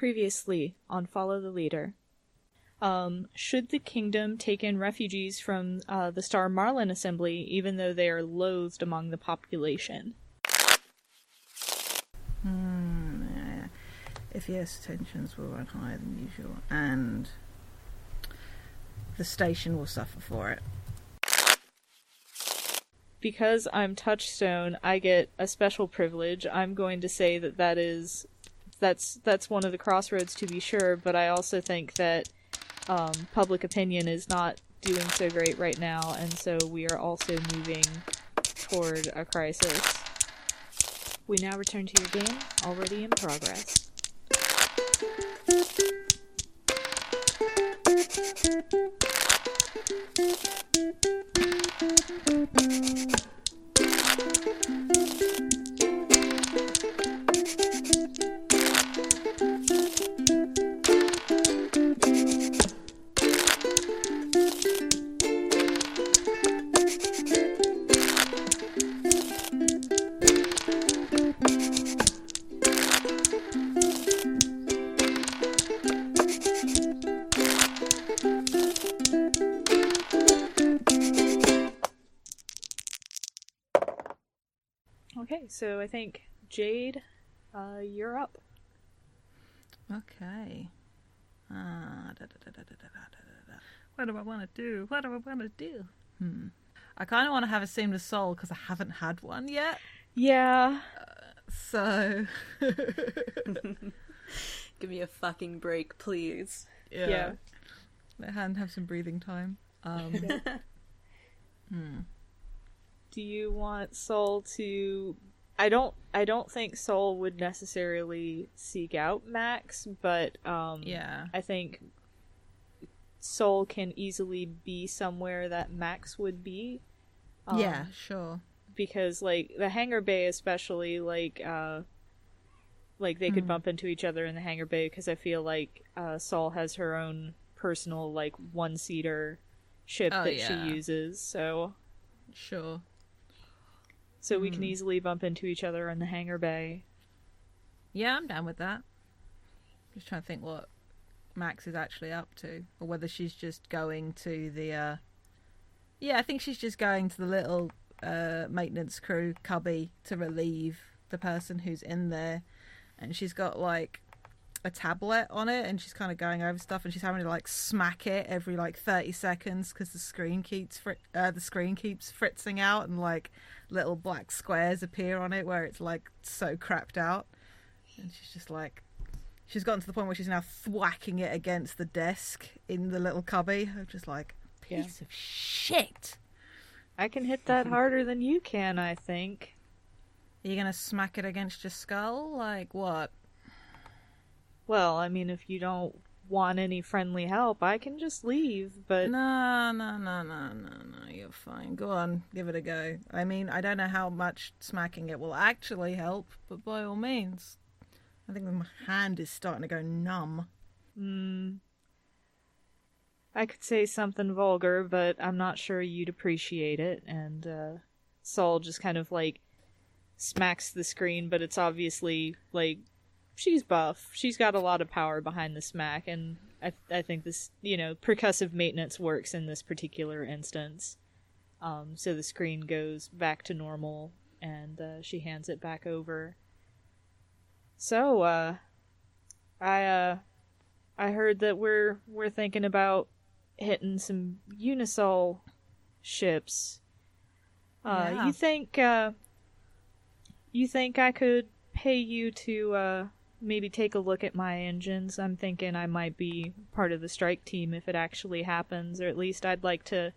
Previously on Follow the Leader. Should the kingdom take in refugees from the Star Marlin Assembly, even though they are loathed among the population? Yeah. If yes, tensions will run higher than usual, and the station will suffer for it. Because I'm Touchstone, I get a special privilege. I'm going to say that's one of the crossroads to be sure, but I also think that public opinion is not doing so great right now, and so we are also moving toward a crisis. We now return to your game, already in progress. Okay, so I think, Jade, you're up. Okay. What do I want to do? I kind of want to have a seamless soul because I haven't had one yet. Yeah. So. Give me a fucking break, please. Yeah. Let hand have some breathing time. Do you want Soul to... I don't think Soul would necessarily seek out Max, but I think Soul can easily be somewhere that Max would be. Yeah, sure. Because, like, the hangar bay especially, like they could bump into each other in the hangar bay, because I feel like Soul has her own personal, like, one-seater ship that she uses, so... Sure. So we can easily bump into each other in the hangar bay. Yeah, I'm down with that. Just trying to think what Max is actually up to, or whether she's just going to the... Yeah, I think she's just going to the little maintenance crew cubby to relieve the person who's in there. And she's got, like, a tablet on it, and she's kind of going over stuff, and she's having to, like, smack it every, like, 30 seconds because the screen keeps fritzing out, and, like, little black squares appear on it where it's, like, so crapped out. And she's just, like... She's gotten to the point where she's now thwacking it against the desk in the little cubby. I'm just like, piece of shit. I can hit that harder than you can, I think. Are you going to smack it against your skull? Like, what? Well, I mean, if you don't want any friendly help, I can just leave, but... No, you're fine. Go on, give it a go. I mean, I don't know how much smacking it will actually help, but by all means. I think my hand is starting to go numb. I could say something vulgar, but I'm not sure you'd appreciate it, and Saul just kind of, like, smacks the screen, but it's obviously, like, she's buff. She's got a lot of power behind the smack, and I think this, percussive maintenance works in this particular instance. So the screen goes back to normal, and she hands it back over. So, I heard that we're thinking about hitting some Unisol ships. Yeah. You think I could pay you to maybe take a look at my engines? I'm thinking I might be part of the strike team if it actually happens, or at least I'd like to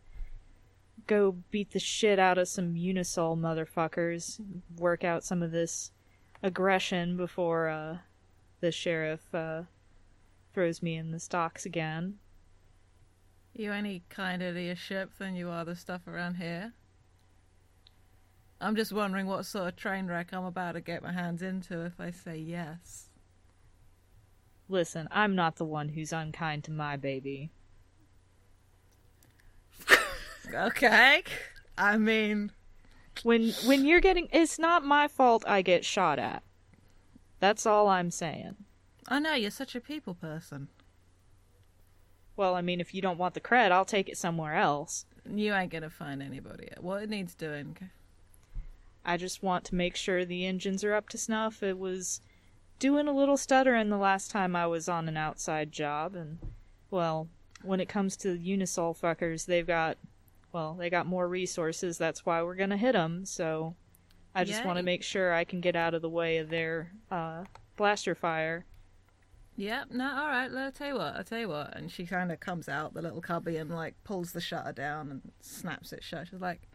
go beat the shit out of some Unisol motherfuckers, work out some of this aggression before the sheriff throws me in the stocks again. You any kinder to your ship than you are the stuff around here? I'm just wondering what sort of train wreck I'm about to get my hands into if I say yes. Listen, I'm not the one who's unkind to my baby. Okay. I mean... When you're getting... It's not my fault I get shot at. That's all I'm saying. I know, you're such a people person. Well, I mean, if you don't want the cred, I'll take it somewhere else. You ain't gonna find anybody. What it needs doing. I just want to make sure the engines are up to snuff. It was doing a little stuttering the last time I was on an outside job, and, well, when it comes to Unisol fuckers, they got more resources. That's why we're gonna hit them, so I just want to make sure I can get out of the way of their blaster fire. Yep, no, alright, I'll tell you what. And she kind of comes out the little cubby and, like, pulls the shutter down and snaps it shut. She's like,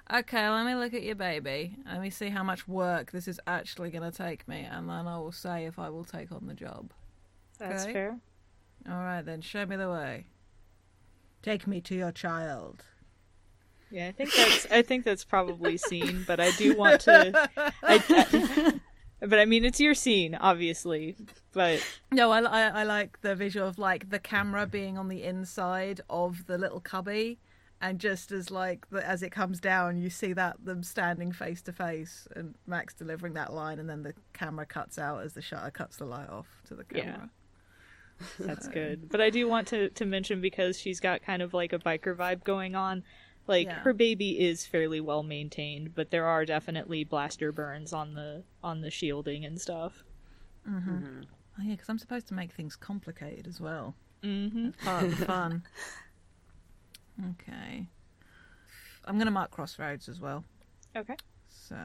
okay, let me look at your baby. Let me see how much work this is actually going to take me, and then I will say if I will take on the job. That's okay? fair. Alright then, show me the way. Take me to your child. Yeah, I think that's probably seen, but I do want to... But I mean, it's your scene, obviously. But no, I like the visual of like the camera being on the inside of the little cubby, and just as like as it comes down, you see them standing face to face, and Max delivering that line, and then the camera cuts out as the shutter cuts the light off to the camera. Yeah, that's good. But I do want to mention, because she's got kind of like a biker vibe going on. Like, her baby is fairly well maintained, but there are definitely blaster burns on the shielding and stuff. Mm-hmm. Mm-hmm. Oh yeah, because I'm supposed to make things complicated as well. Mm-hmm. That's part of the fun. Okay. I'm going to mark crossroads as well. Okay. So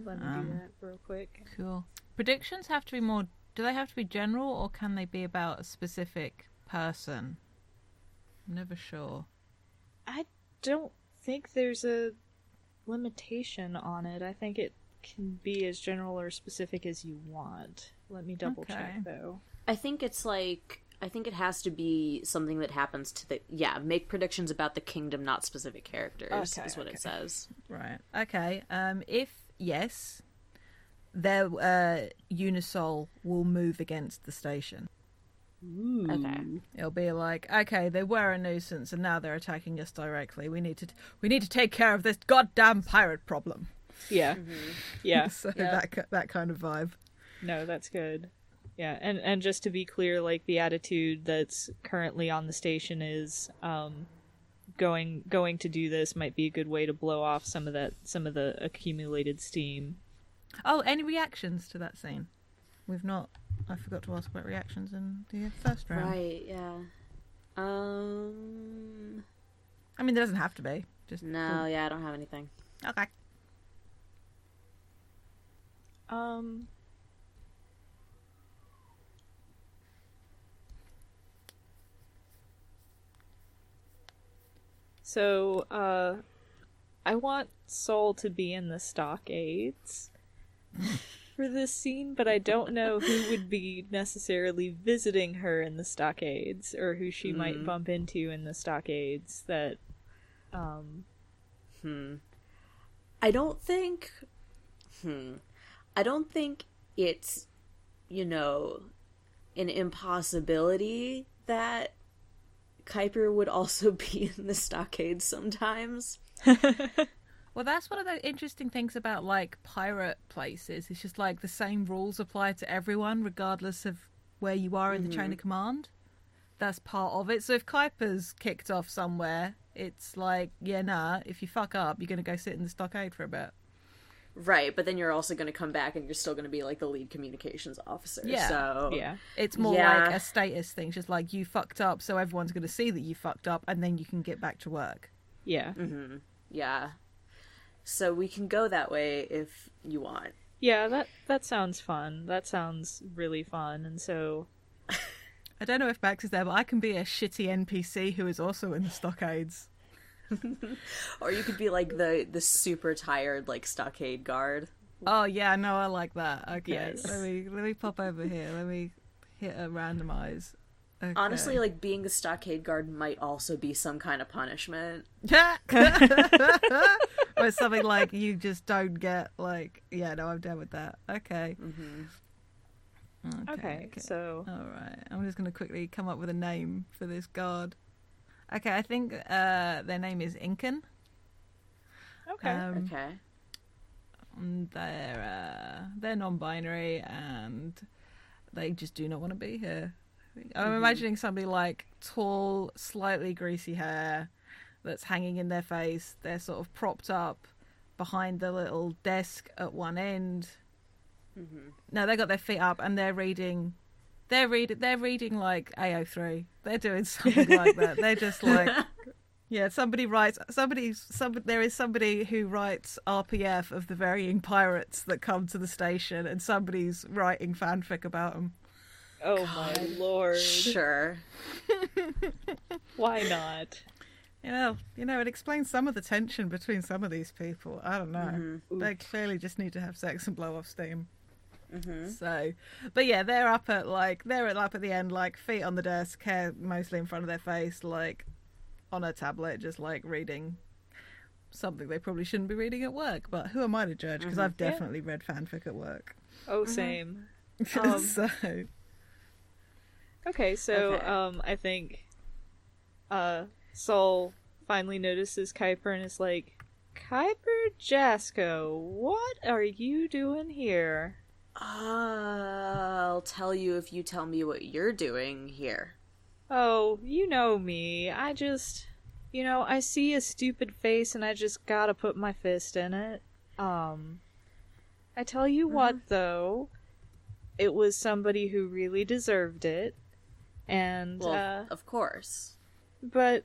let me do that real quick. Cool. Predictions have to be more... Do they have to be general, or can they be about a specific person? I'm never sure. I don't think there's a limitation on it. I think it can be as general or specific as you want. Let me double check though. I think it has to be something that happens to make predictions about the kingdom, not specific characters, is what it says. Right. Okay. If yes, their Unisol will move against the station. Ooh. Okay. It'll be like, okay, they were a nuisance and now they're attacking us directly. We need to take care of this goddamn pirate problem. Yeah. Mm-hmm. Yeah. So that kind of vibe. No, that's good. Yeah, and just to be clear, like, the attitude that's currently on the station is going to do this might be a good way to blow off some of the accumulated steam. Oh, any reactions to that scene? I forgot to ask about reactions in the first round. Right, yeah. I mean, there doesn't have to be. Just no, I don't have anything. Okay. So, I want Sol to be in the stockades for this scene, but I don't know who would be necessarily visiting her in the stockades, or who she might bump into in the stockades that, I don't think it's, an impossibility that Kuiper would also be in the stockades sometimes. Well, that's one of the interesting things about, like, pirate places. It's just, like, the same rules apply to everyone, regardless of where you are in the chain of command. That's part of it. So if Kuiper's kicked off somewhere, it's like, if you fuck up, you're going to go sit in the stockade for a bit. Right, but then you're also going to come back and you're still going to be, like, the lead communications officer. Yeah. So... yeah. It's more like a status thing, just like, you fucked up, so everyone's going to see that you fucked up, and then you can get back to work. Yeah. Mm-hmm. Yeah. So we can go that way if you want. Yeah, that sounds fun. That sounds really fun, and so... I don't know if Max is there, but I can be a shitty NPC who is also in the stockades. Or you could be like the super tired like stockade guard. Oh yeah, no, I like that. Okay, yes. Let me pop over here. Let me hit a randomize. Okay. Honestly, like being the stockade guard might also be some kind of punishment. Or something like you just don't get like. Yeah, no, I'm down with that. Okay. Mm-hmm. Okay, so all right, I'm just gonna quickly come up with a name for this guard. Okay, I think their name is Incan. okay. They're non-binary, and they just do not want to be here. I'm imagining somebody like tall, slightly greasy hair that's hanging in their face. They're sort of propped up behind the little desk at one end. No, they got their feet up and they're reading. They're reading like AO3. They're doing something like that. They're just like, yeah. There is somebody who writes RPF of the varying pirates that come to the station, and somebody's writing fanfic about them. Oh God. My lord! Sure. Why not? It explains some of the tension between some of these people. I don't know. They clearly just need to have sex and blow off steam. So, but yeah, they're up at the end, like feet on the desk, hair mostly in front of their face, like on a tablet, just like reading something they probably shouldn't be reading at work. But who am I to judge? Because I've definitely read fanfic at work. Oh, same. So. Okay, so I think Sol finally notices Kuiper and is like, Kuiper Jasko, what are you doing here? I'll tell you if you tell me what you're doing here. Oh, you know me. I just, I see a stupid face and I just gotta put my fist in it. I tell you what, though, it was somebody who really deserved it. And, well, of course. But,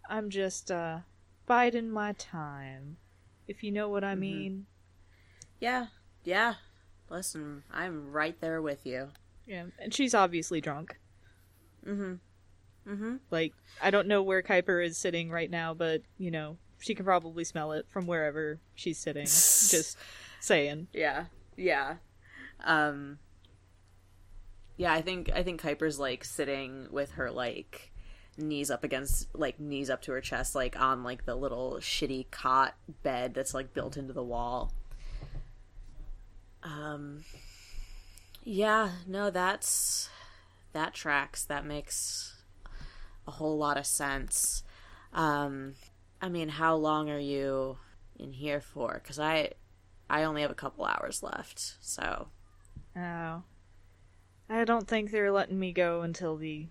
I'm just, biding my time, if you know what I mean. Yeah. Listen, I'm right there with you. Yeah, and she's obviously drunk. Like, I don't know where Kuiper is sitting right now, but, she can probably smell it from wherever she's sitting. Just saying. Yeah. Yeah, I think Kuiper's, like, sitting with her, like, knees up to her chest, like, on, like, the little shitty cot bed that's, like, built into the wall. Yeah, no, that tracks. That makes a whole lot of sense. I mean, how long are you in here for? Because I only have a couple hours left, so. Oh. I don't think they're letting me go until the,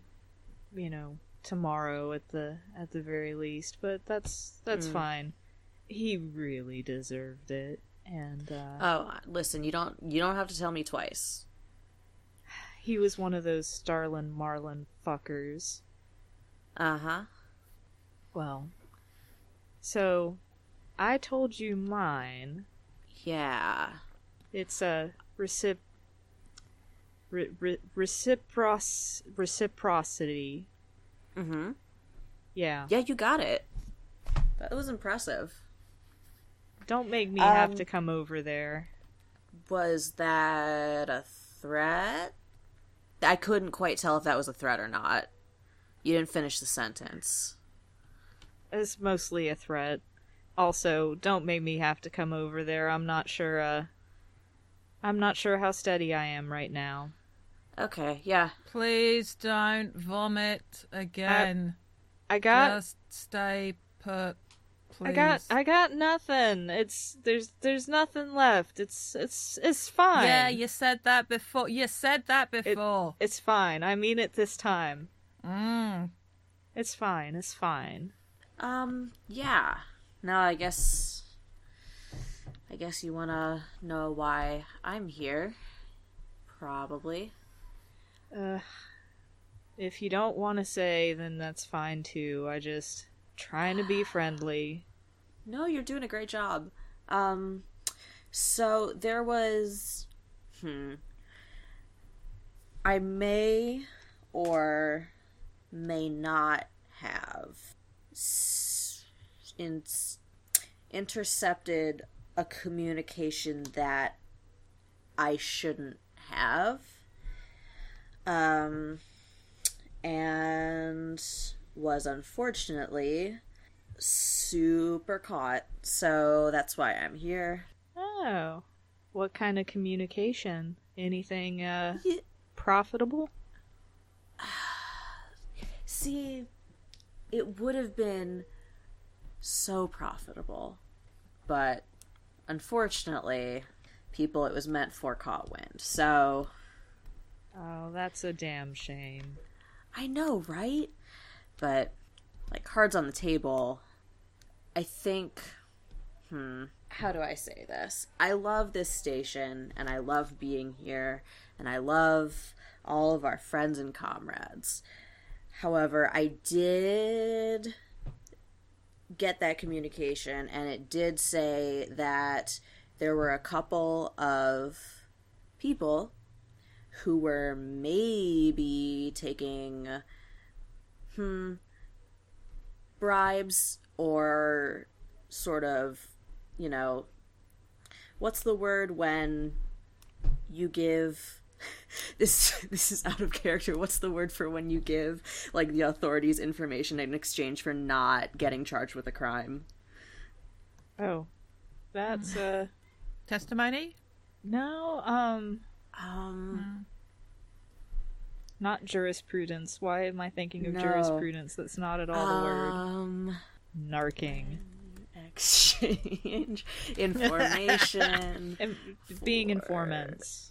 tomorrow at the very least, but that's fine. He really deserved it. And listen, you don't have to tell me twice. He was one of those Starlin Marlin fuckers. Well, so I told you mine. Yeah. It's a reciprocity. Yeah. Yeah, you got it. That was impressive. Don't make me have to come over there. Was that a threat? I couldn't quite tell if that was a threat or not. You didn't finish the sentence. It's mostly a threat. Also, don't make me have to come over there. I'm not sure how steady I am right now. Okay, yeah. Please don't vomit again. Just stay put. Please. I got nothing. There's nothing left. It's fine. Yeah, you said that before. It's fine. I mean it this time. It's fine. Yeah. No, I guess you wanna know why I'm here. Probably. If you don't want to say, then that's fine too. I just trying to be friendly. No, you're doing a great job. So there was I may or may not have intercepted a communication that I shouldn't have. And was unfortunately super caught, so that's why I'm here. Oh. What kind of communication? Anything, profitable? See, it would have been so profitable, but unfortunately, people it was meant for caught wind. So... Oh, that's a damn shame. I know, right? But, like, cards on the table, I think... How do I say this? I love this station, and I love being here, and I love all of our friends and comrades. However, I did get that communication, and it did say that there were a couple of people who were maybe taking bribes or sort of, you know, what's the word when you give this is out of character. What's the word for when you give, like, the authorities information in exchange for not getting charged with a crime? Oh. That's Testimony? No, not jurisprudence. Why am I thinking of jurisprudence? That's not at all the word. Narking. Exchange. Information. Being informants.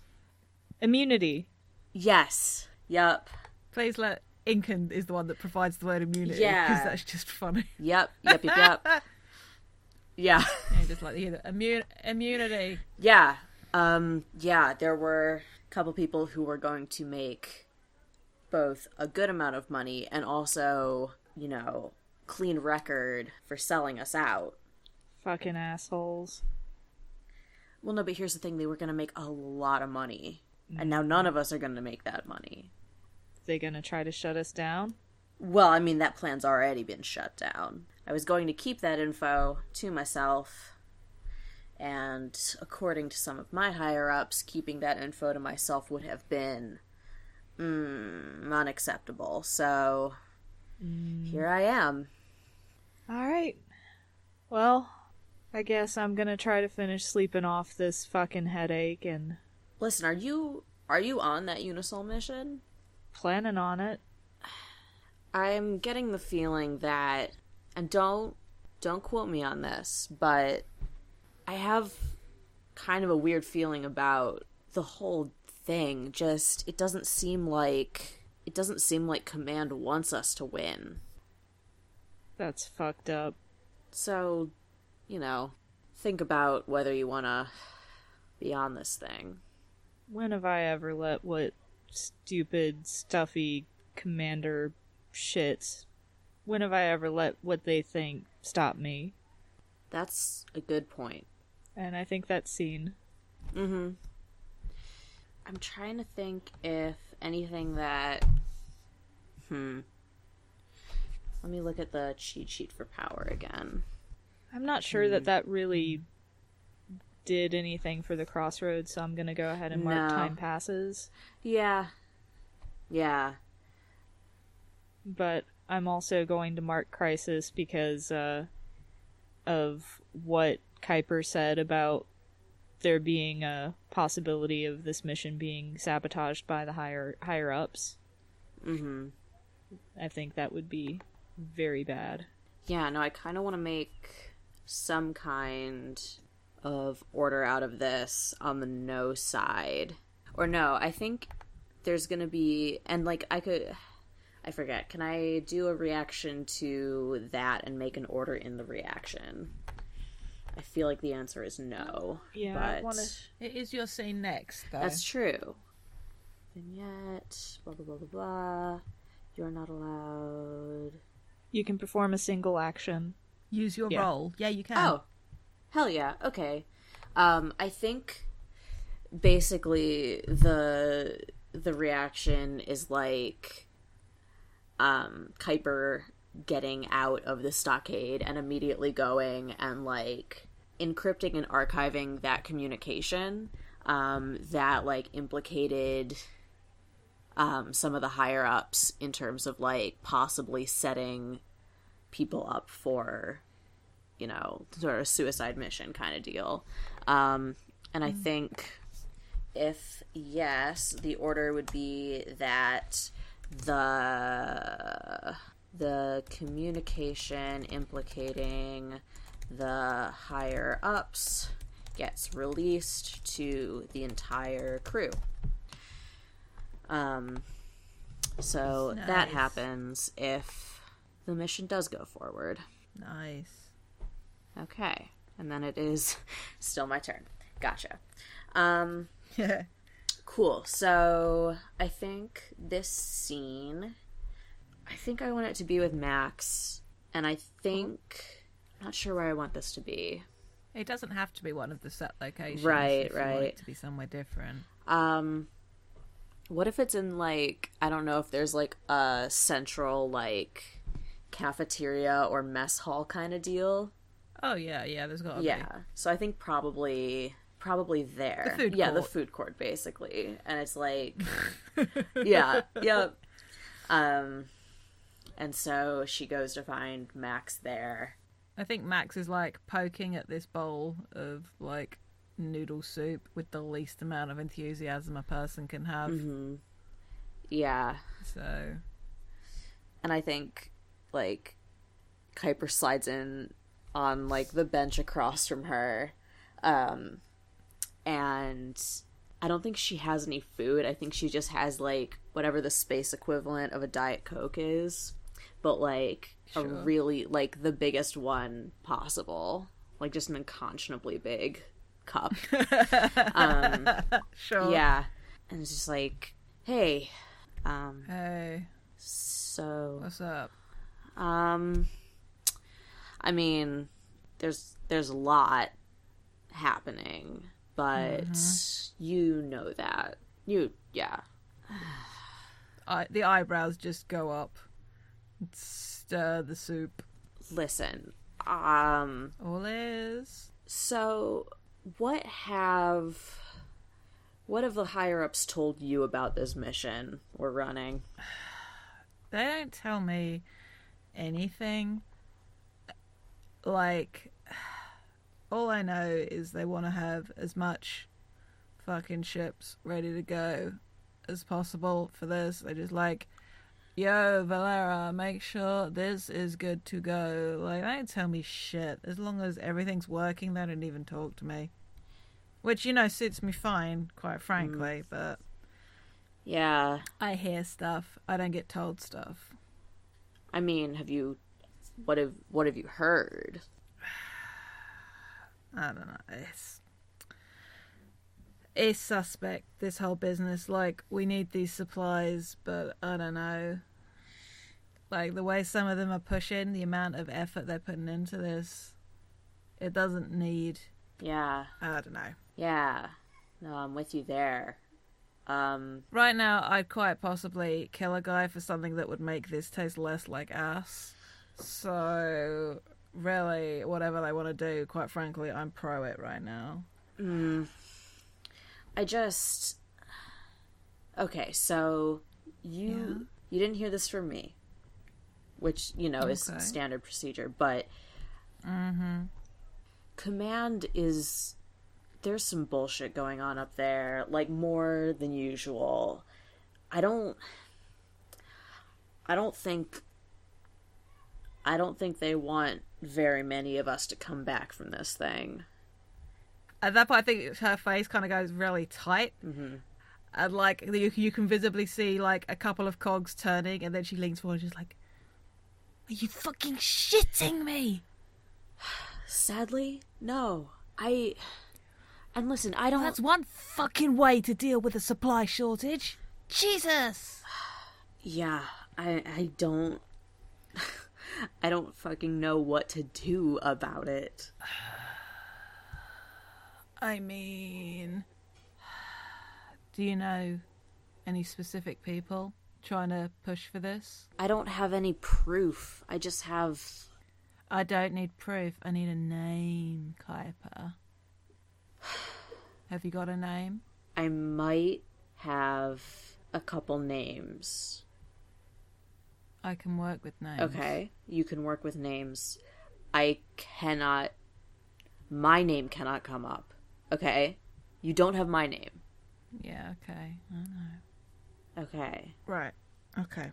Immunity. Yes. Yup. Please let Incan is the one that provides the word immunity. Yeah. Because that's just funny. Yep. Yeah. Yeah, just like to hear that. Immunity. Yeah. Yeah, there were a couple people who were going to make both a good amount of money and also, you know, clean record for selling us out. Fucking assholes. Well, no, but here's the thing. They were going to make a lot of money. And now none of us are going to make that money. They gonna try to shut us down? Well, I mean, that plan's already been shut down. I was going to keep that info to myself. And according to some of my higher-ups, keeping that info to myself would have been unacceptable. So, here I am. Alright. Well, I guess I'm gonna try to finish sleeping off this fucking headache and... Listen, are you on that Unisol mission? Planning on it. I'm getting the feeling that, and don't quote me on this, but I have kind of a weird feeling about the whole thing. Just, it doesn't seem like Command wants us to win. That's fucked up. So, you know, think about whether you want to be on this thing. When have I ever let what stupid, stuffy commander shits? When have I ever let what they think stop me? That's a good point. And I think that's seen. Mm-hmm. I'm trying to think if anything that... Let me look at the cheat sheet for power again. I'm not sure that really did anything for the crossroads, so I'm gonna go ahead and mark time passes. Yeah. But I'm also going to mark crisis because of what Kuiper said about there being a possibility of this mission being sabotaged by the higher ups. Mm-hmm. I think that would be very bad. Yeah, no, I kind of want to make some kind of order out of this on the no side. Or no, I think there's gonna be, and like I forget, can I do a reaction to that and make an order in the reaction? I feel like the answer is no. Yeah, but It is your scene next, though. that's true. Vignette, blah blah blah blah blah. You're not allowed. You can perform a single action. Use your role. Yeah, you can. Oh, hell yeah. Okay. I think basically the reaction is like Kuiper getting out of the stockade and immediately going and like encrypting and archiving that communication that like implicated some of the higher ups in terms of like possibly setting people up for, you know, sort of suicide mission kind of deal. And I think if yes, the order would be that the communication implicating the higher ups gets released to the entire crew. So Nice. that happens if the mission does go forward. Nice. Okay. And then it is still my turn. Gotcha. Cool. So I think this scene, I think I want it to be with Max, and I think, I'm not sure where I want this to be. It doesn't have to be one of the set locations. Right, if you want right. it to be somewhere different. What if it's in, like, I don't know if there's, like, a central, like, cafeteria or mess hall kind of deal? Oh, yeah, there's got to be. Yeah. So I think probably there. The food Yeah, court. the food court, basically. And it's like, yeah, yep. And so she goes to find Max there. I think Max is, like, poking at this bowl of, like, noodle soup with the least amount of enthusiasm a person can have. Mm-hmm. Yeah. So. And I think, like, Kuiper slides in on, like, the bench across from her. And I don't think she has any food. I think she just has, like, whatever the space equivalent of a Diet Coke is. But, like, Sure. a really, like, the biggest one possible. Like, just an unconscionably big cup. Sure. Yeah. And it's just like, hey. Hey, So. what's up? I mean, there's a lot happening, but you know that. Yeah. The eyebrows just go up. Stir the soup. Listen, All is. so what have the higher-ups told you about this mission we're running? They don't tell me anything. Like, all I know is they want to have as much fucking ships ready to go as possible for this. They're just like, yo, Valera, make sure this is good to go. Like, they don't tell me shit. As long as everything's working, they don't even talk to me. Which, suits me fine, quite frankly, but Yeah. I hear stuff. I don't get told stuff. I mean, what have you heard? I don't know. It's suspect, this whole business. Like, we need these supplies, but I don't know. Like, the way some of them are pushing, the amount of effort they're putting into this, it doesn't need. Yeah. I don't know. Yeah. No, I'm with you there. Right now, I'd quite possibly kill a guy for something that would make this taste less like ass. So, really, whatever they want to do, quite frankly, I'm pro it right now. Okay, so you didn't hear this from me, which, is Okay. standard procedure, but Command there's some bullshit going on up there, like, more than usual. I don't think they want very many of us to come back from this thing. At that point, I think her face kind of goes really tight. Mm-hmm. And, like, you can visibly see, like, a couple of cogs turning, and then she leans forward and she's like, are you fucking shitting me? Sadly, no. And listen, I don't... That's one fucking way to deal with a supply shortage. Jesus! Yeah, I don't... I don't fucking know what to do about it. I mean... Do you know any specific people trying to push for this? I don't have any proof. I just have... I don't need proof. I need a name, Kuiper. Have you got a name? I might have a couple names. I can work with names. Okay, you can work with names. My name cannot come up. Okay? You don't have my name. Yeah, okay. I know. Okay. Right. Okay.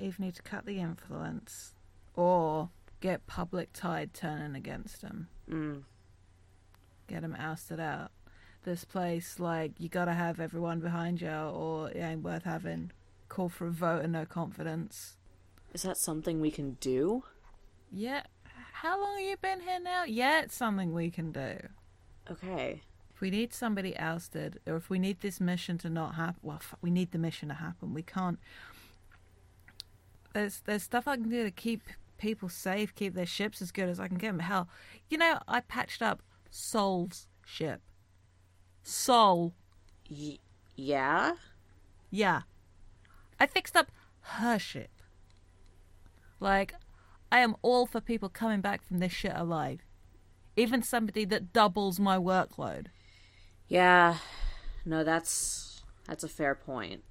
Either need to cut the influence, or get public tide turning against them. Get them ousted out. This place, like, you gotta have everyone behind you or it ain't worth having. Call for a vote of no confidence. Is that something we can do? Yeah. How long have you been here now? Yeah, it's something we can do. Okay. If we need somebody ousted, or if we need this mission to not happen, well, we need the mission to happen. We can't. There's stuff I can do to keep people safe, keep their ships as good as I can get them. Hell, you know, I patched up Sol's ship. Sol. Yeah? Yeah. I fixed up her ship. Like, I am all for people coming back from this shit alive. Even somebody that doubles my workload. Yeah. No, that's a fair point.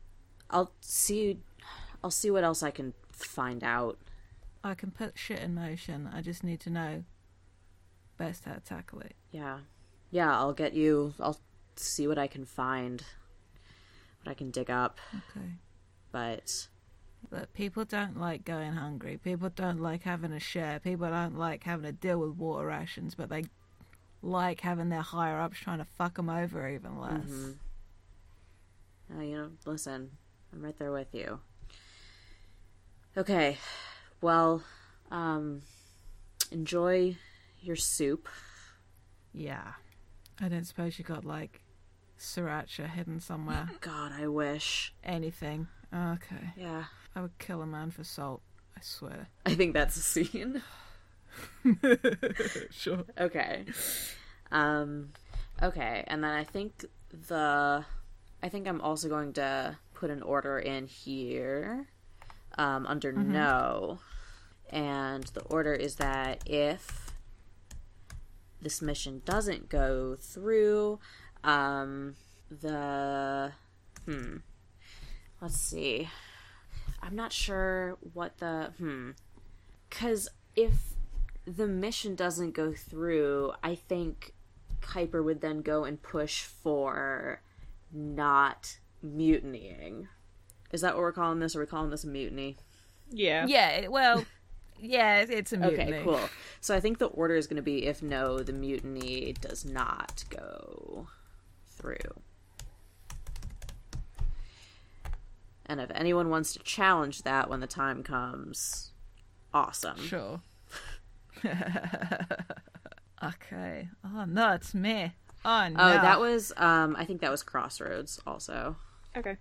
I'll see what else I can find out. I can put shit in motion. I just need to know best how to tackle it. Yeah, I'll see what I can find. What I can dig up. Okay. But people don't like going hungry. People don't like having a share. People don't like having to deal with water rations, but they like having their higher-ups trying to fuck them over even less. Listen, I'm right there with you. Okay, well, enjoy your soup. Yeah. I don't suppose you got, like, sriracha hidden somewhere. God, I wish. Anything. Okay. Yeah. I would kill a man for salt, I swear. I think that's a scene. Sure. Okay. Okay, and then I think I'm also going to put an order in here, under no. And the order is that if this mission doesn't go through, let's see. I'm not sure what because if the mission doesn't go through, I think Kuiper would then go and push for not mutinying. Is that what we're calling this? Are we calling this a mutiny? Yeah. Yeah, well, yeah, it's a mutiny. Okay, cool. So I think the order is going to be if no, the mutiny does not go through. And if anyone wants to challenge that when the time comes, awesome. Sure. Okay. Oh, no, it's me. Oh, no. Oh, that was, I think that was Crossroads also. Okay.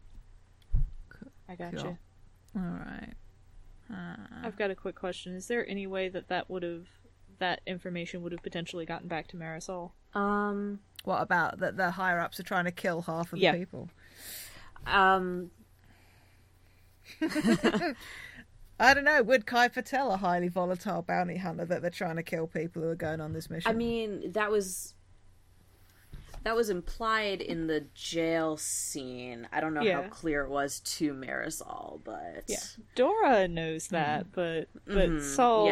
I gotcha. Cool. All right. I've got a quick question. Is there any way that information would have potentially gotten back to Marisol? What about that the higher-ups are trying to kill half of the people? I don't know. Would Kuiper tell a highly volatile bounty hunter that they're trying to kill people who are going on this mission? I mean, that was implied in the jail scene. I don't know how clear it was to Marisol, but yeah, Dora knows that, but Sol,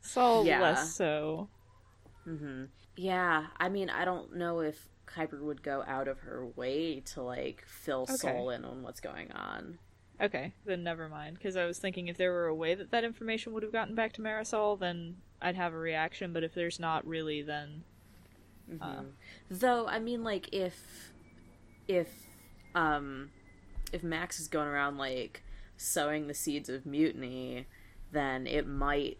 Sol less so. Yeah, I mean, I don't know if Kuiper would go out of her way to like fill Sol in on what's going on. Okay, then never mind. Because I was thinking if there were a way that information would have gotten back to Marisol, then I'd have a reaction. But if there's not really, then though, I mean, like if Max is going around like sowing the seeds of mutiny, then it might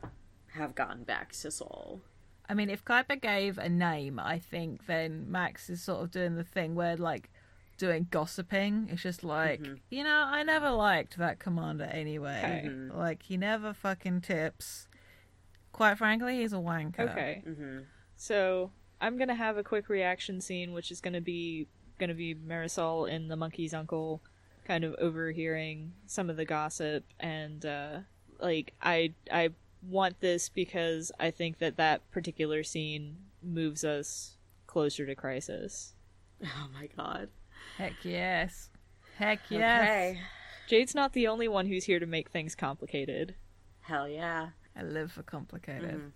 have gotten back to Sol. I mean, if Kuiper gave a name, I think then Max is sort of doing the thing where like doing gossiping. It's just like, I never liked that commander anyway. Like, he never fucking tips. Quite frankly, he's a wanker. Okay. So I'm gonna have a quick reaction scene, which is gonna be Marisol and the monkey's uncle kind of overhearing some of the gossip, and I want this because I think that particular scene moves us closer to Crisis. Oh my god. Heck yes. Heck yes. Okay. Jade's not the only one who's here to make things complicated. Hell yeah. I live for complicated.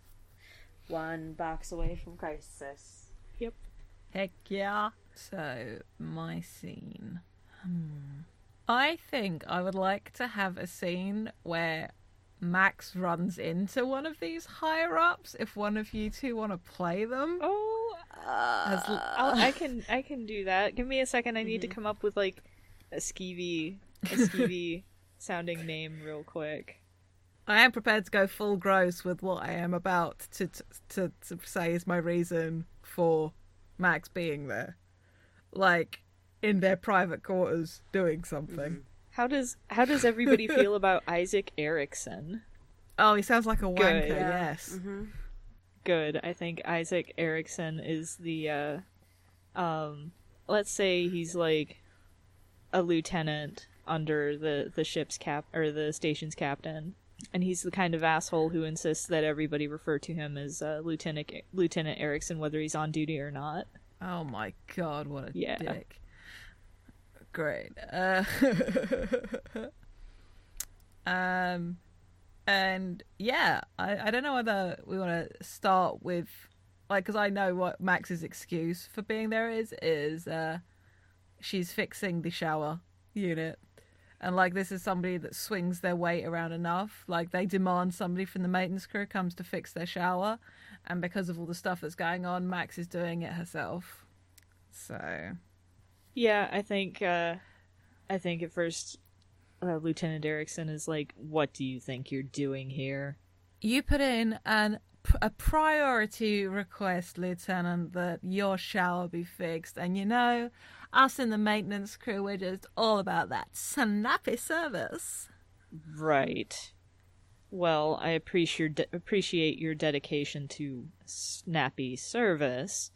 One box away from Crisis. Yep. Heck yeah. So, my scene. I think I would like to have a scene where Max runs into one of these higher ups if one of you two want to play them. Oh, I can do that. Give me a second. I need to come up with like a skeevy sounding name real quick. I am prepared to go full gross with what I am about to say is my reason for Max being there, like in their private quarters doing something. How does everybody feel about Isaac Erickson? Oh, he sounds like a wanker. Good. Yes. Good. I think Isaac Erickson is the let's say he's like a lieutenant under the ship's or the station's captain, and he's the kind of asshole who insists that everybody refer to him as Lieutenant Erickson, whether he's on duty or not. Oh my god, what a dick. Great. And yeah, I don't know whether we want to start with, like, because I know what Max's excuse for being there is she's fixing the shower unit. And, like, this is somebody that swings their weight around enough. Like, they demand somebody from the maintenance crew comes to fix their shower. And because of all the stuff that's going on, Max is doing it herself. So... yeah, I think at first Lieutenant Erickson is like, what do you think you're doing here? You put in a priority request, Lieutenant, that your shower be fixed. And you know, us in the maintenance crew, we're just all about that snappy service. Right. Well, I appreciate your dedication to snappy service,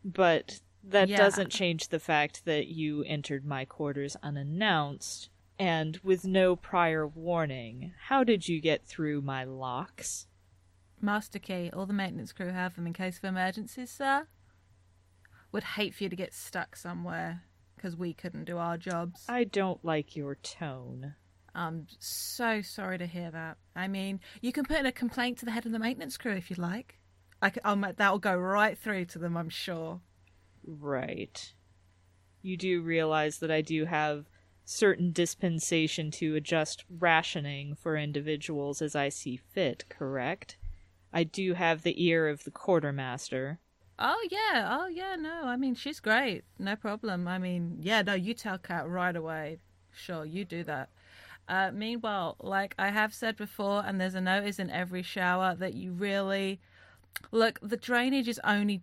but that doesn't change the fact that you entered my quarters unannounced and with no prior warning. How did you get through my locks? Master key. All the maintenance crew have them in case of emergencies, sir. Would hate for you to get stuck somewhere because we couldn't do our jobs. I don't like your tone. I'm so sorry to hear that. I mean, you can put in a complaint to the head of the maintenance crew if you'd like. That'll go right through to them, I'm sure. Right. You do realize that I do have certain dispensation to adjust rationing for individuals as I see fit, correct? I do have the ear of the quartermaster. Oh yeah, no, I mean, she's great. No problem. I mean, yeah, no, you tell Kat right away. Sure, you do that. Meanwhile, like I have said before, and there's a notice in every shower that you really... Look, the drainage is only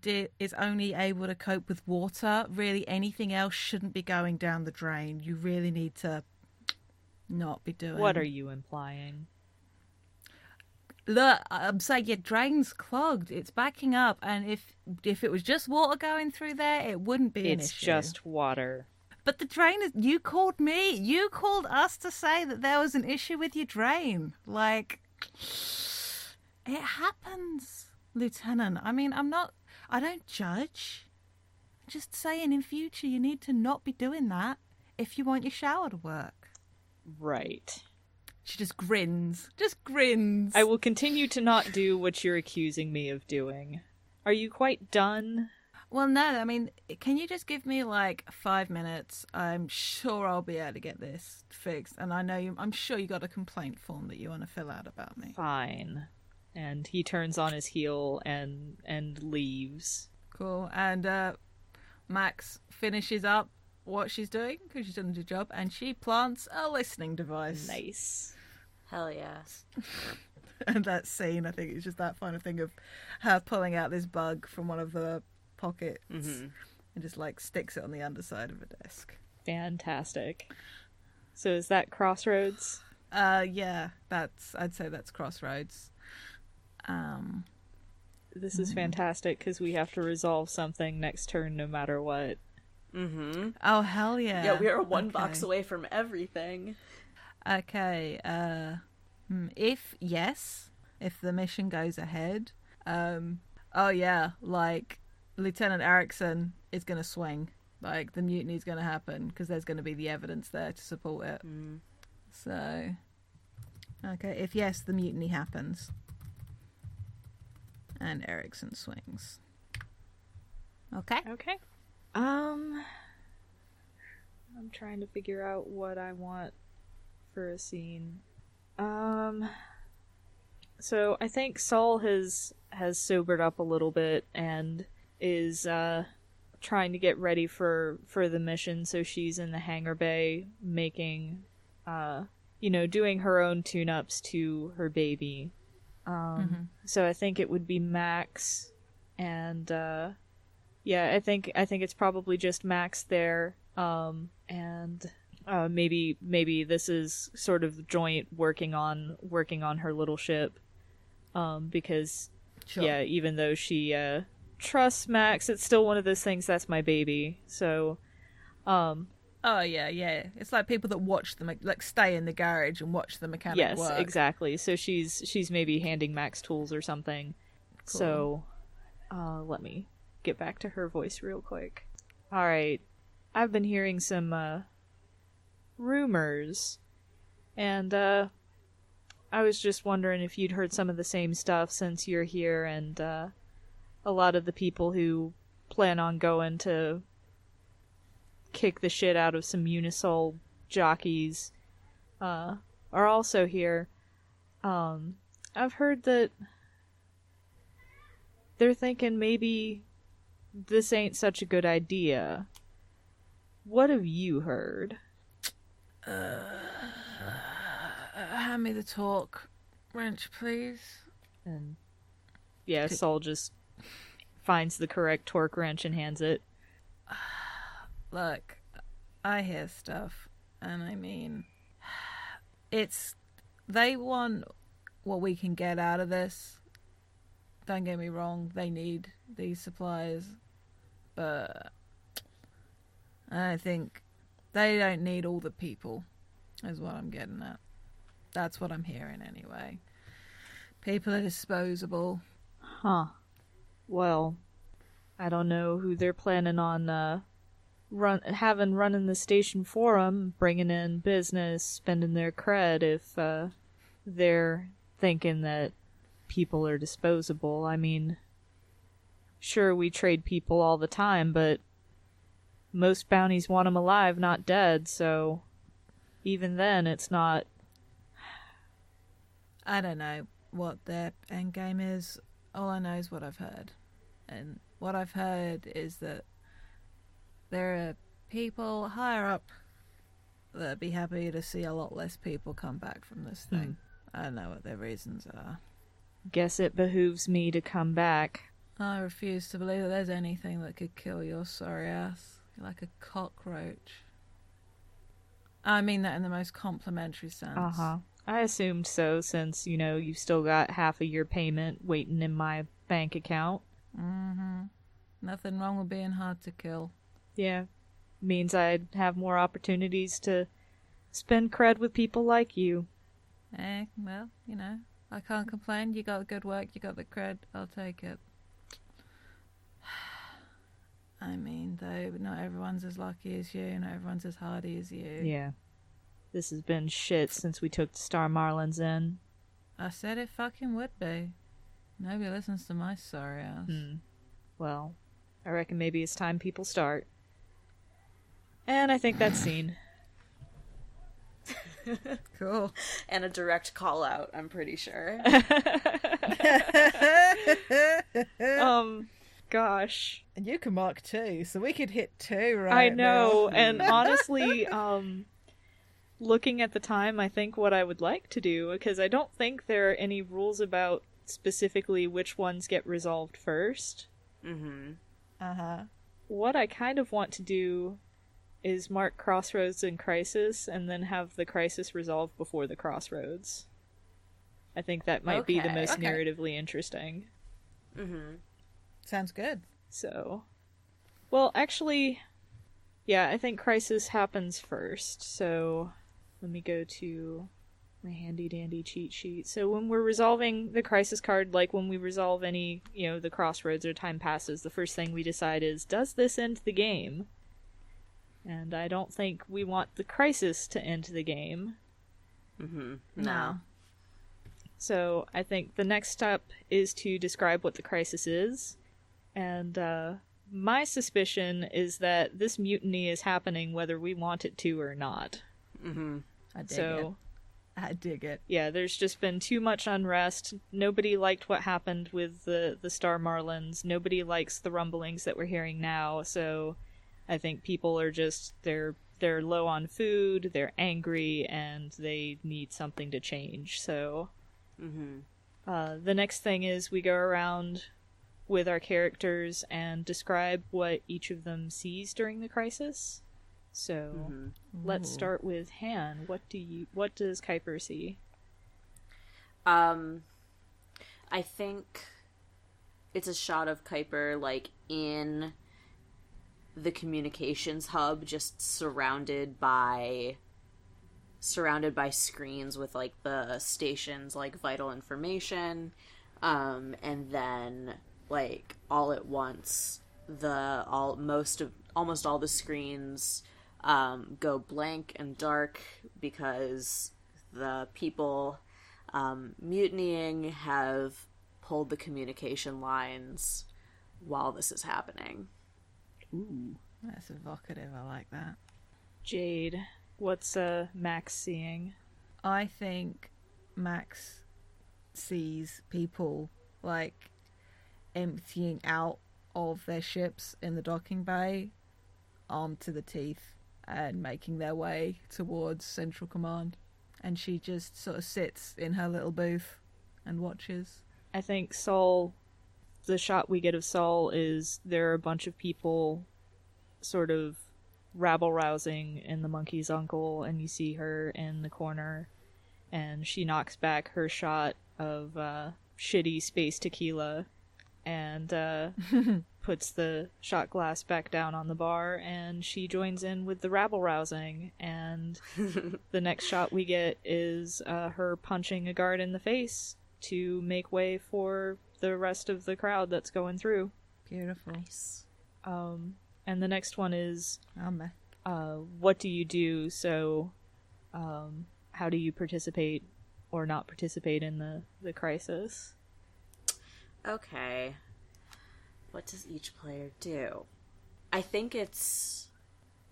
able to cope with water. Really, anything else shouldn't be going down the drain. You really need to not be doing... What are you implying? Look, I'm saying your drain's clogged. It's backing up, and if it was just water going through there, it wouldn't be an issue. It's just water. But the drain is... You called me. You called us to say that there was an issue with your drain. Like, it happens. Lieutenant, I mean, I don't judge. Just saying in future you need to not be doing that if you want your shower to work. Right. She just grins. Just grins. I will continue to not do what you're accusing me of doing. Are you quite done? Well, no, I mean, can you just give me like 5 minutes? I'm sure I'll be able to get this fixed. And I'm sure you got a complaint form that you want to fill out about me. Fine. And he turns on his heel and leaves. Cool. And Max finishes up what she's doing because she's done a good job, and she plants a listening device. Nice. Hell yeah. And that scene, I think, is just that kind of thing of her pulling out this bug from one of the pockets and just like sticks it on the underside of a desk. Fantastic. So is that Crossroads? Yeah, I'd say that's Crossroads. This is fantastic because we have to resolve something next turn no matter what. Oh, hell yeah. Yeah, we are one box away from everything. Okay, if the mission goes ahead, oh yeah, like, Lieutenant Erickson is going to swing. Like, the mutiny is going to happen because there's going to be the evidence there to support it. So, okay, if yes, the mutiny happens. And Erickson swings. Okay. I'm trying to figure out what I want for a scene. So I think Saul has sobered up a little bit and is trying to get ready for the mission. So she's in the hangar bay making, doing her own tune-ups to her baby. So I think it would be Max, and I think it's probably just Max there, and maybe this is sort of joint working on her little ship, because Sure. yeah, even though she trusts Max, it's still one of those things that's my baby. So, Oh yeah. It's like people that watch them, like stay in the garage and watch the mechanic work. yes, exactly. So she's maybe handing Max tools or something. Cool. So, let me get back to her voice real quick. All right, I've been hearing some rumors, and I was just wondering if you'd heard some of the same stuff since you're here, and a lot of the people who plan on going to kick the shit out of some Unisol jockeys are also here. I've heard that they're thinking maybe this ain't such a good idea. What have you heard? Hand me the torque wrench, please. And yeah, Saul just finds the correct torque wrench and hands it. Look, I hear stuff, and I mean, they want what we can get out of this. Don't get me wrong, they need these supplies, but I think they don't need all the people, is what I'm getting at. That's what I'm hearing anyway. People are disposable. Huh. Well, I don't know who they're planning on running the station for them, bringing in business, spending their cred if they're thinking that people are disposable. I mean, sure, we trade people all the time, but most bounties want them alive, not dead, so even then it's not... I don't know what their end game is. All I know is what I've heard. And what I've heard is that there are people higher up that'd be happy to see a lot less people come back from this thing. I don't know what their reasons are. Guess it behooves me to come back. I refuse to believe that there's anything that could kill your sorry ass. You're like a cockroach. I mean that in the most complimentary sense. I assumed so, since, you've still got half of your payment waiting in my bank account. Nothing wrong with being hard to kill. Yeah. Means I'd have more opportunities to spend cred with people like you. Well, I can't complain. You got good work, you got the cred, I'll take it. I mean, though, not everyone's as lucky as you, not everyone's as hardy as you. Yeah. This has been shit since we took the Star Marlins in. I said it fucking would be. Nobody listens to my sorry ass. Well, I reckon maybe it's time people start. And I think that's scene. Cool. And a direct call out, I'm pretty sure. Gosh. And you can mark 2, so we could hit 2 right I know, now. and honestly, looking at the time, I think what I would like to do, because I don't think there are any rules about specifically which ones get resolved first. What I kind of want to do is mark Crossroads and Crisis, and then have the Crisis resolved before the Crossroads. I think that might be the most narratively interesting. Sounds good. So, well, actually, yeah, I think Crisis happens first, so let me go to my handy-dandy cheat sheet. So when we're resolving the Crisis card, like when we resolve any, the Crossroads or Time Passes, the first thing we decide is, does this end the game? And I don't think we want the Crisis to end the game. No. So I think the next step is to describe what the Crisis is. And my suspicion is that this mutiny is happening whether we want it to or not. I dig it. I dig it. Yeah, there's just been too much unrest. Nobody liked what happened with the Star Marlins. Nobody likes the rumblings that we're hearing now. So I think people are just they're low on food, they're angry, and they need something to change. So the next thing is we go around with our characters and describe what each of them sees during the crisis. So let's start with Han. What does Kuiper see? I think it's a shot of Kuiper like in the communications hub, just surrounded by screens with like the station's like vital information, and then like all at once almost all the screens go blank and dark because the people mutinying have pulled the communication lines while this is happening. Ooh, that's evocative. I like that. Jade, what's Max seeing? I think Max sees people like emptying out of their ships in the docking bay, armed to the teeth, and making their way towards Central Command. And she just sort of sits in her little booth and watches. I think Saul, the shot we get of Saul is there are a bunch of people sort of rabble-rousing in the monkey's uncle, and you see her in the corner, and she knocks back her shot of shitty space tequila and puts the shot glass back down on the bar, and she joins in with the rabble-rousing, and the next shot we get is her punching a guard in the face to make way for the rest of the crowd that's going through. Beautiful. Nice. And the next one is Amen. what do you do? So how do you participate or not participate in the crisis? Okay. What does each player do? I think it's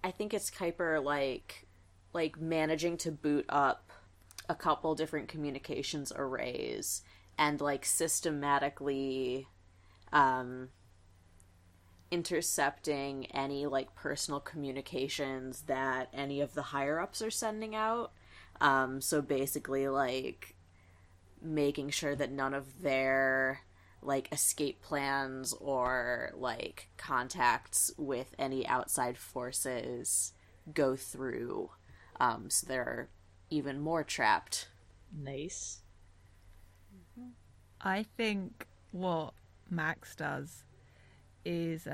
Kuiper like managing to boot up a couple different communications arrays and like systematically intercepting any like personal communications that any of the higher ups are sending out. So basically like making sure that none of their like escape plans or like contacts with any outside forces go through, so they're even more trapped. Nice. I think what Max does is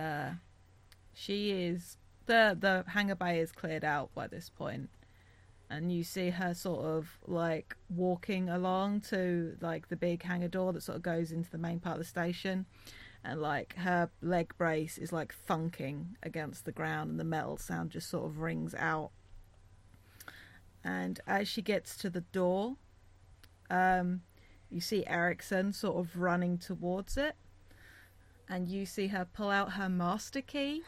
she is the hangar bay is cleared out by this point, and you see her sort of like walking along to like the big hangar door that sort of goes into the main part of the station, and like her leg brace is like thunking against the ground and the metal sound just sort of rings out. And as she gets to the door, you see Erickson sort of running towards it, and you see her pull out her master key,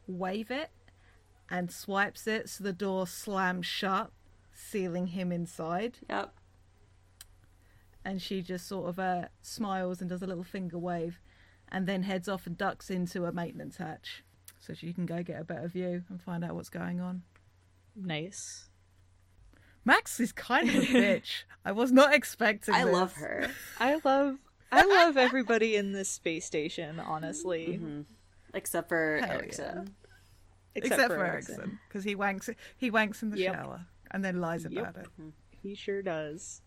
wave it, and swipes it so the door slams shut, sealing him inside. Yep. And she just sort of smiles and does a little finger wave, and then heads off and ducks into a maintenance hatch so she can go get a better view and find out what's going on. Nice. Max is kind of a bitch. I was not expecting I this. love her. I love everybody in this space station, honestly. Mm-hmm. Except for Hell Erickson. yeah. Except for Erickson, because he wanks in the shower and then lies about it. He sure does.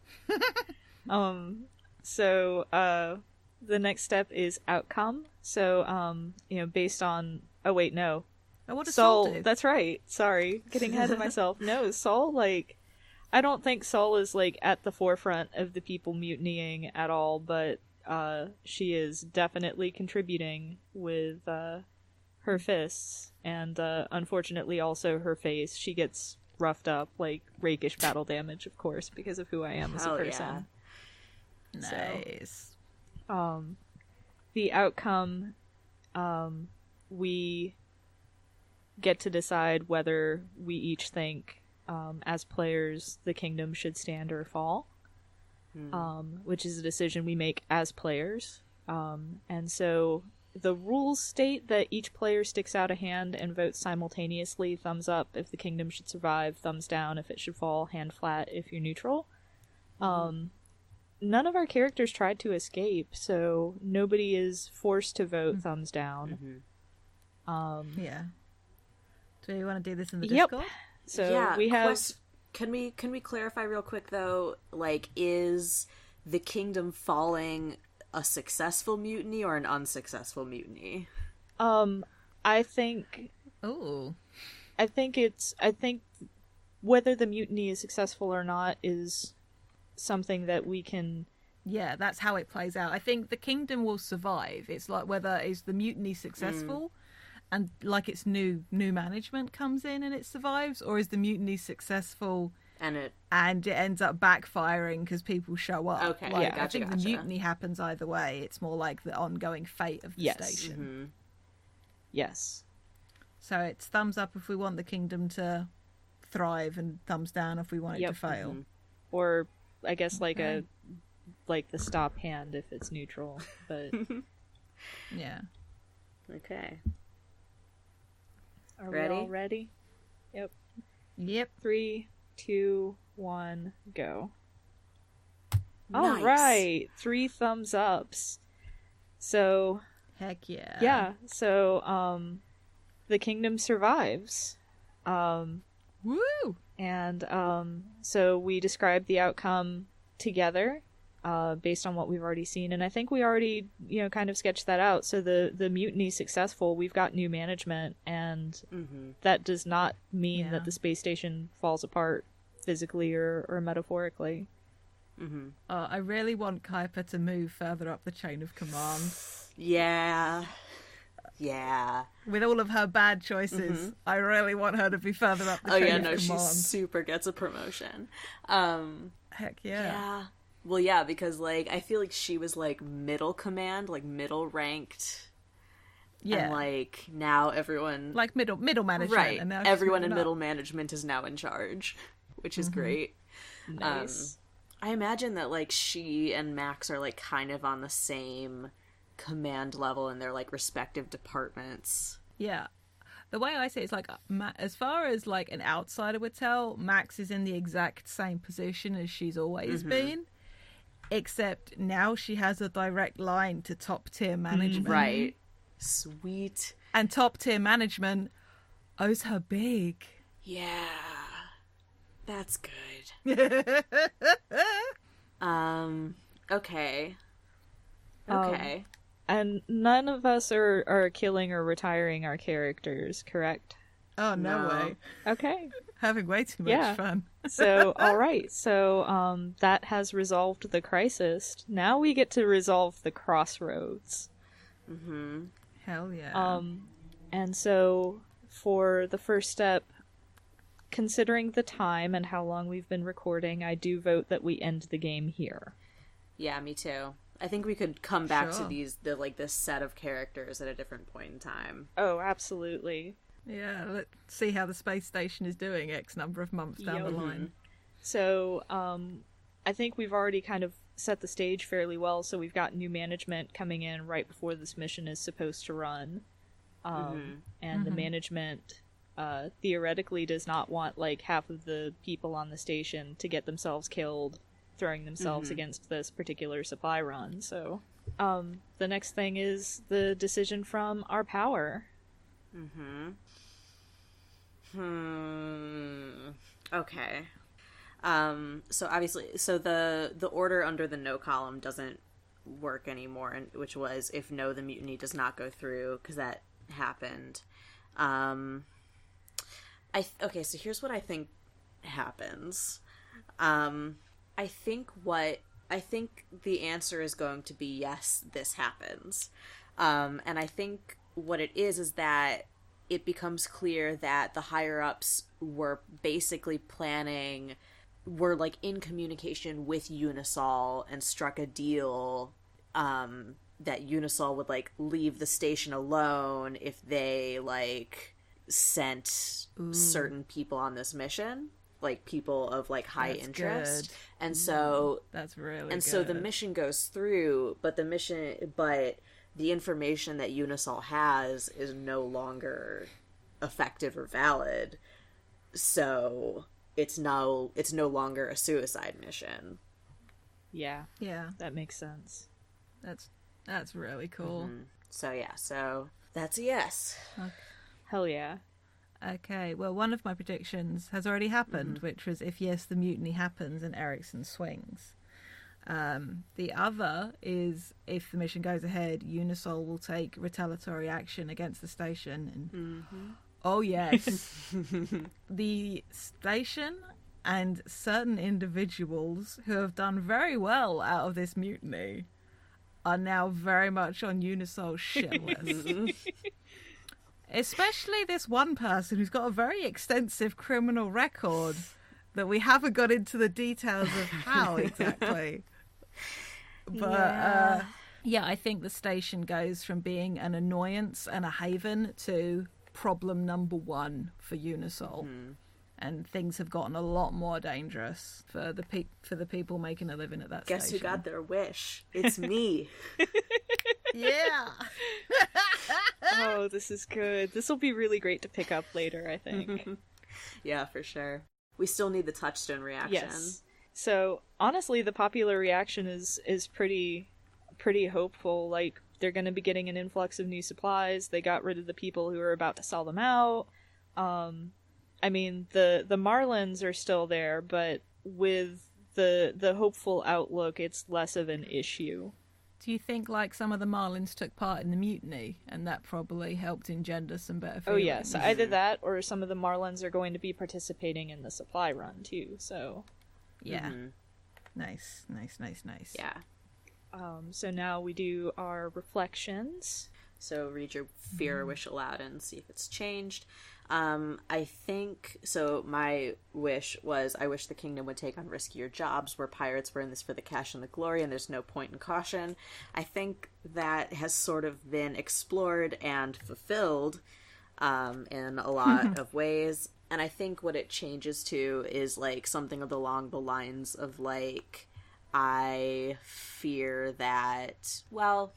So the next step is outcome. So based on what does Saul do? That's right. Sorry, getting ahead of myself. No, Saul, like, I don't think Saul is like at the forefront of the people mutinying at all, but she is definitely contributing with her fists, and unfortunately also her face. She gets roughed up, like rakish battle damage, of course, because of who I am as a person. Yeah. Nice. So, the outcome, we get to decide whether we each think as players, the kingdom should stand or fall, which is a decision we make as players. And so the rules state that each player sticks out a hand and votes simultaneously, thumbs up if the kingdom should survive, thumbs down if it should fall, hand flat if you're neutral. None of our characters tried to escape, so nobody is forced to vote thumbs down. Yeah. Do you want to do this in the Yep. Discord? So we have... Can we clarify real quick, though? Like, is the kingdom falling a successful mutiny or an unsuccessful mutiny? I think... Ooh. I think whether the mutiny is successful or not is something that we can... Yeah, that's how it plays out. I think the kingdom will survive. It's like whether is the mutiny successful and like its new management comes in and it survives, or is the mutiny successful and it ends up backfiring because people show up. Okay, like, yeah, gotcha, I think the mutiny happens either way. It's more like the ongoing fate of the station. Yes. So it's thumbs up if we want the kingdom to thrive, and thumbs down if we want it to fail. Or I guess like the stop hand if it's neutral, but yeah. Okay. Are we all ready? Yep. 3, 2, 1, go. Nice. All right, 3 thumbs ups. So Heck yeah. yeah. So the kingdom survives. Woo! And so we described the outcome together, based on what we've already seen, and I think we already, kind of sketched that out. So the mutiny's successful. We've got new management, and that does not mean that the space station falls apart physically or metaphorically. I really want Kuiper to move further up the chain of command. Yeah. With all of her bad choices, I really want her to be further up the chain of command. She super gets a promotion. Heck yeah. Yeah. Well, yeah, because, I feel like she was, middle command, middle ranked. Yeah. And, now everyone... middle management. Right. And now everyone in middle management is now in charge, which is great. Nice. I imagine that, she and Max are, kind of on the same command level in their, respective departments. Yeah. The way I see it is, as far as, an outsider would tell, Max is in the exact same position as she's always been. Except now she has a direct line to top-tier management. Right. Sweet. And top-tier management owes her big. Yeah. That's good. Okay. Okay. And none of us are killing or retiring our characters, correct? Oh, no way. Okay. Having way too much fun. So, all right. So, that has resolved the crisis. Now we get to resolve the crossroads. Hell yeah. And so, for the first step, considering the time and how long we've been recording, I do vote that we end the game here. Yeah, me too. I think we could come back to this set of characters at a different point in time. Oh, absolutely. Yeah, let's see how the space station is doing X number of months down the line. So, I think we've already kind of set the stage fairly well, so we've got new management coming in right before this mission is supposed to run. And the management theoretically does not want half of the people on the station to get themselves killed throwing themselves against this particular supply run. So the next thing is the decision from our power. Okay. So obviously, the order under the no column doesn't work anymore, which was if no, the mutiny does not go through, because that happened. Okay, so here's what I think happens. I think the answer is going to be yes, this happens. And I think what it is that it becomes clear that the higher-ups were basically were in communication with Unisol and struck a deal that Unisol would leave the station alone if they sent certain people on this mission. like people of like high That's interest. good. And so That's really and good. so the mission goes through, but the information that Unisol has is no longer effective or valid. So it's no longer a suicide mission. Yeah, Yeah, that makes sense. that's really cool. So yeah, so that's a yes. Hell yeah. Okay, well, one of my predictions has already happened, which was if yes, the mutiny happens and Erickson swings. The other is if the mission goes ahead, Unisol will take retaliatory action against the station. And oh yes, the station and certain individuals who have done very well out of this mutiny are now very much on Unisol's shit list. Especially this one person who's got a very extensive criminal record that we haven't got into the details of how exactly. But yeah, I think the station goes from being an annoyance and a haven to problem number one for Unisol. And things have gotten a lot more dangerous for the people making a living at that Guess station. who got their wish? It's me. Yeah. Oh, this is good. This will be really great to pick up later, I think. Yeah, for sure. We still need the touchstone reaction. Yes. So, honestly, the popular reaction is pretty hopeful. Like, they're going to be getting an influx of new supplies. They got rid of the people who were about to sell them out. I mean, the Marlins are still there, but with the hopeful outlook, it's less of an issue. Do you think like some of the Marlins took part in the mutiny and that probably helped engender some better feelings? Oh yes, either that or some of the Marlins are going to be participating in the supply run too, so... Yeah. Nice. Yeah. So now we do our reflections. So read your fear or wish aloud and see if it's changed. I think, so my wish was, I wish the kingdom would take on riskier jobs where pirates were in this for the cash and the glory and there's no point in caution. I think that has sort of been explored and fulfilled in a lot of ways. And I think what it changes to is like something along the lines of like, I fear that, well,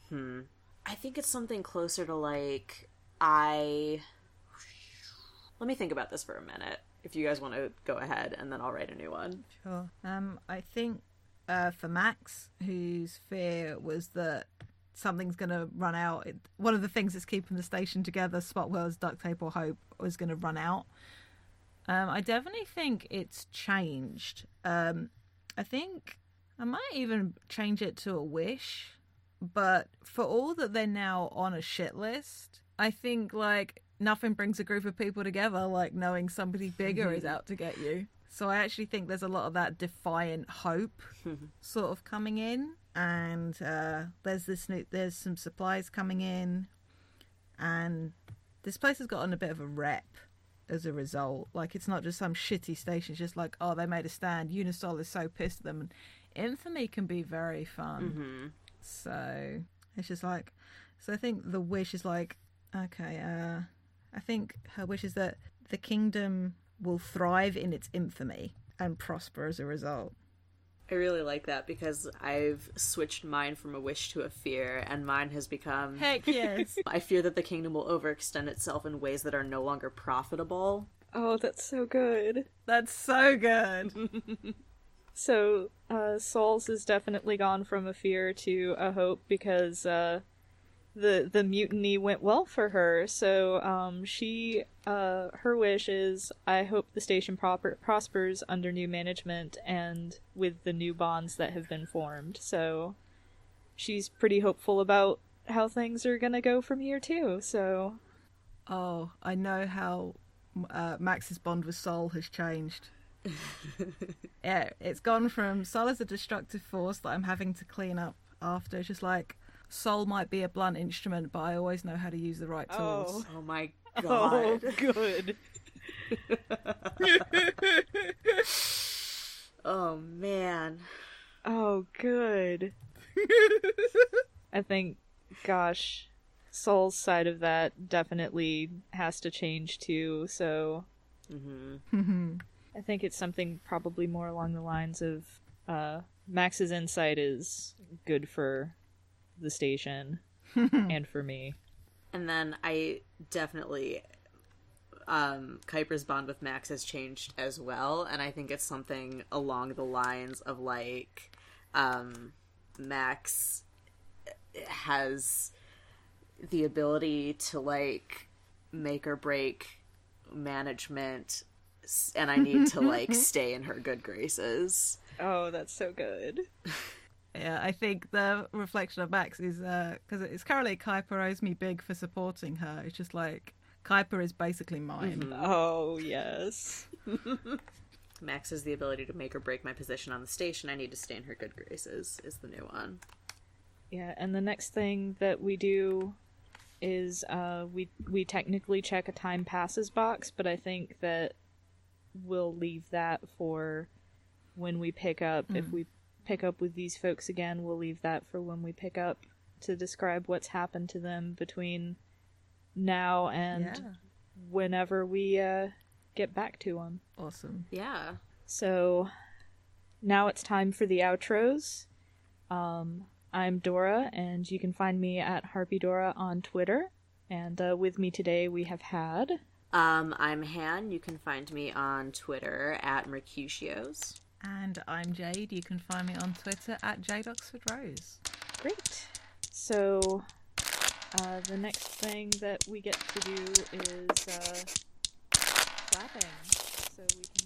I think it's something closer to like, let me think about this for a minute, if you guys want to go ahead, and then I'll write a new one. Sure. I think for Max, whose fear was that something's going to run out, one of the things that's keeping the station together, Spotwell's duct tape or hope, was going to run out. I definitely think it's changed. I think I might even change it to a wish, but for all that they're now on a shit list, I think like nothing brings a group of people together like knowing somebody bigger is out to get you. So I actually think there's a lot of that defiant hope sort of coming in, and there's some supplies coming in, and this place has gotten a bit of a rep as a result. Like, it's not just some shitty station, it's just like, oh, they made a stand, Unisol is so pissed at them, and infamy can be very fun. So it's just like, so I think the wish is like, okay, I think her wish is that the kingdom will thrive in its infamy and prosper as a result. I really like that because I've switched mine from a wish to a fear, and mine has become... Heck yes! I fear that the kingdom will overextend itself in ways that are no longer profitable. Oh, that's so good. That's so good! So, Sol's has definitely gone from a fear to a hope because the mutiny went well for her. So her wish is, I hope the station prospers under new management and with the new bonds that have been formed. So she's pretty hopeful about how things are gonna go from here too. So oh, I know how Max's bond with Sol has changed. Yeah, it's gone from Sol as a destructive force that I'm having to clean up after. It's just like, Sol might be a blunt instrument, but I always know how to use the right tools. Oh my god. oh, good. Oh man. Oh, good. I think, gosh, Sol's side of that definitely has to change too, so... I think it's something probably more along the lines of Max's insight is good for the station and for me. And then I definitely, Kuiper's bond with Max has changed as well, and I think it's something along the lines of, like, Max has the ability to, like, make or break management, and I need to, like, stay in her good graces. Oh, that's so good. Yeah, I think the reflection of Max is, because it's currently Kuiper owes me big for supporting her. It's just like, Kuiper is basically mine. Mm-hmm. Oh, yes. Max has the ability to make or break my position on the station. I need to stay in her good graces is the new one. Yeah, and the next thing that we do is we technically check a time passes box, but I think that we'll leave that for when we pick up. If we pick up with these folks again, we'll leave that for when we pick up to describe what's happened to them between now and whenever we get back to them. Awesome. Yeah. So now it's time for the outros. I'm Dora, and you can find me at HarpyDora on Twitter. And with me today we have had... I'm Han. You can find me on Twitter at Mercutios. And I'm Jade. You can find me on Twitter at Jade Oxford Rose. Great. So the next thing that we get to do is clapping. So we can